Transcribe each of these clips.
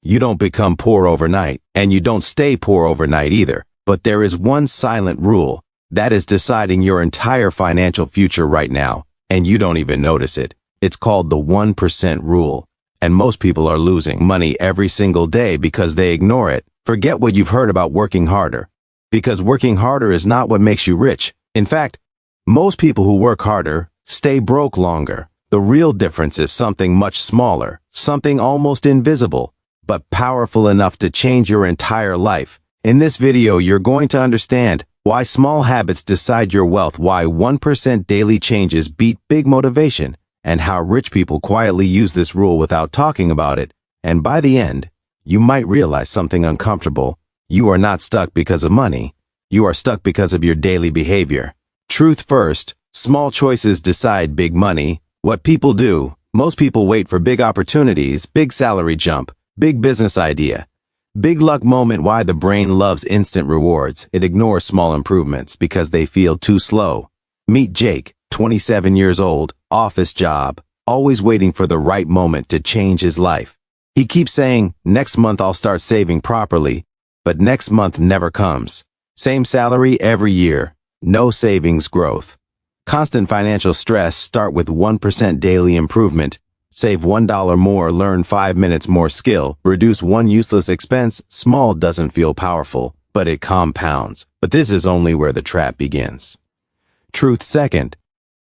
You don't become poor overnight, and you don't stay poor overnight either. But there is one silent rule that is deciding your entire financial future right now, and you don't even notice it. It's called the 1% rule. And most people are losing money every single day because they ignore it. Forget what you've heard about working harder. Because working harder is not what makes you rich. In fact, most people who work harder stay broke longer. The real difference is something much smaller, something almost invisible, but powerful enough to change your entire life. In this video, you're going to understand why small habits decide your wealth, why 1% daily changes beat big motivation, and how rich people quietly use this rule without talking about it. And by the end, you might realize something uncomfortable. You are not stuck because of money. You are stuck because of your daily behavior. Truth first, small choices decide big money. What people do, most people wait for big opportunities, big salary jump, big business idea, big luck moment. Why the brain loves instant rewards. It ignores small improvements because they feel too slow. Meet Jake, 27 years old, office job, always waiting for the right moment to change his life. He keeps saying, next month I'll start saving properly, but next month never comes. Same salary every year, no savings growth. Constant financial stress. Start with 1% daily improvement. Save $1 more, learn 5 minutes more skill, reduce one useless expense. Small doesn't feel powerful, but it compounds. But this is only where the trap begins. Truth second,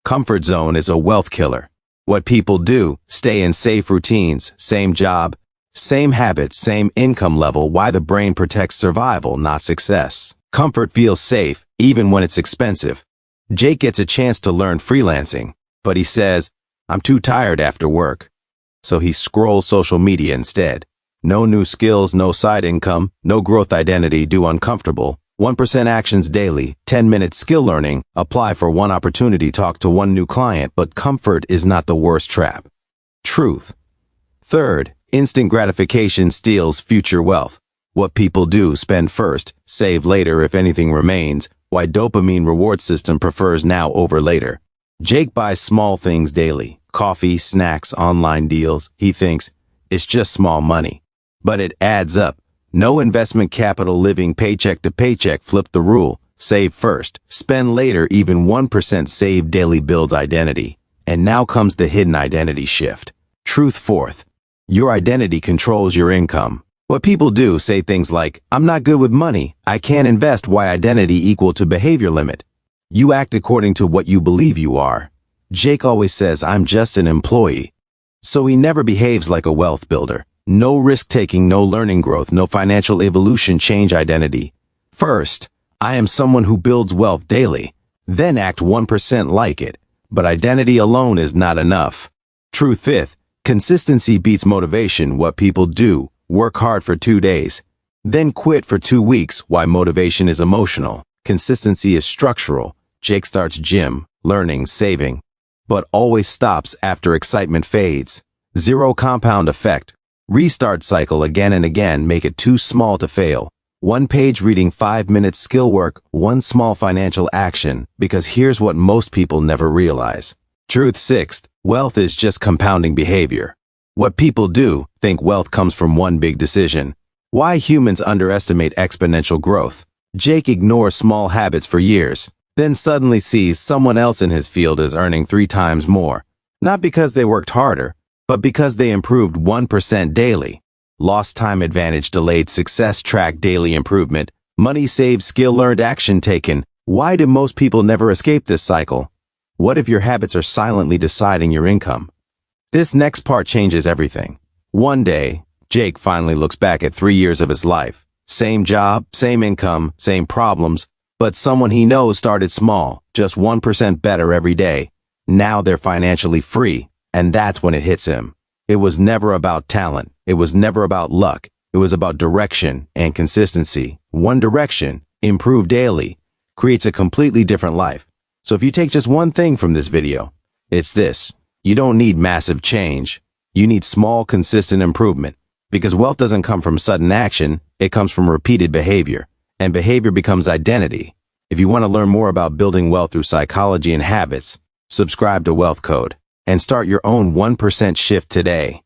comfort zone is a wealth killer. What people do, stay in safe routines, same job, same habits, same income level. Why the brain protects survival, not success. Comfort feels safe, even when it's expensive. Jake gets a chance to learn freelancing, but he says, I'm too tired after work. So he scrolls social media instead. No new skills, no side income, no growth identity. Do uncomfortable. 1% actions daily, 10-minute skill learning, apply for one opportunity, talk to one new client. But comfort is not the worst trap. Truth. Third, instant gratification steals future wealth. What people do, spend first, save later if anything remains. Why dopamine reward system prefers now over later. Jake buys small things daily, coffee, snacks, online deals. He thinks it's just small money, but it adds up. No investment capital, living paycheck to paycheck. Flip the rule. Save first, spend later. Even 1% saved daily builds identity. And now comes the hidden identity shift. Truth fourth, your identity controls your income. What people do, say things like, I'm not good with money, I can't invest. Why identity equal to behavior limit. You act according to what you believe you are. Jake always says, I'm just an employee. So he never behaves like a wealth builder. No risk-taking, no learning growth, no financial evolution. Change identity. First, I am someone who builds wealth daily. Then act 1% like it. But identity alone is not enough. Truth fifth, consistency beats motivation. What people do, work hard for 2 days, then quit for 2 weeks. Why motivation is emotional. Consistency is structural. Jake starts gym, learning, saving, but always stops after excitement fades. Zero compound effect. Restart cycle again and again. Make it too small to fail. 1 page reading, 5 minutes skill work, one small financial action. Because here's what most people never realize. Truth sixth, wealth is just compounding behavior. What people do, think wealth comes from one big decision. Why humans underestimate exponential growth. Jake ignores small habits for years, then suddenly sees someone else in his field is earning 3 times more. Not because they worked harder, but because they improved 1% daily. Lost time advantage, delayed success. Track daily improvement. Money saved, skill learned, action taken. Why do most people never escape this cycle? What if your habits are silently deciding your income? This next part changes everything. One day, Jake finally looks back at 3 years of his life. Same job, same income, same problems, but someone he knows started small, just 1% better every day. Now they're financially free, and that's when it hits him. It was never about talent. It was never about luck. It was about direction and consistency. One direction, improve daily, creates a completely different life. So if you take just one thing from this video, it's this. You don't need massive change. You need small, consistent improvement. Because wealth doesn't come from sudden action, it comes from repeated behavior. And behavior becomes identity. If you want to learn more about building wealth through psychology and habits, subscribe to Wealth Code and start your own 1% shift today.